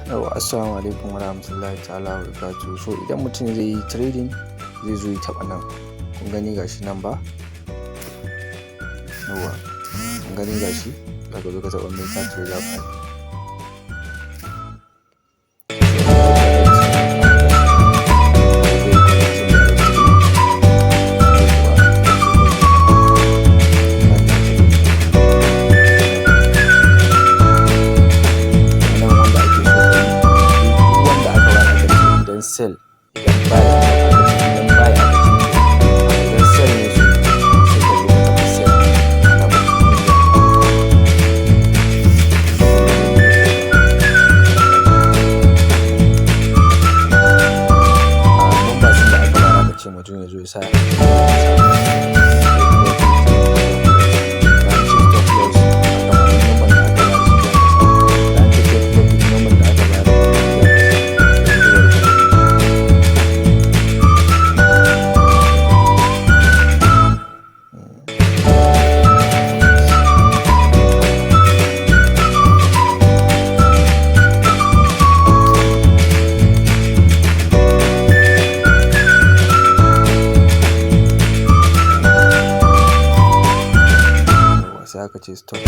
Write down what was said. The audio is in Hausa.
Yauwa assalamu alaikum wa rahmatullahi ta'ala wa barakatuhu. So idan mutum zai yi trading zai zo ya taɓa nan, kun gani gashi nan ba, yauwa kun gani gashi, zaka zo ka taɓa meta trader 5. Sell idan baya aka ce idan sell ne su sai ka zo ka sell ana mutum numbers da aka bada aka ce mutum ya zo ya sa sai aka ce stop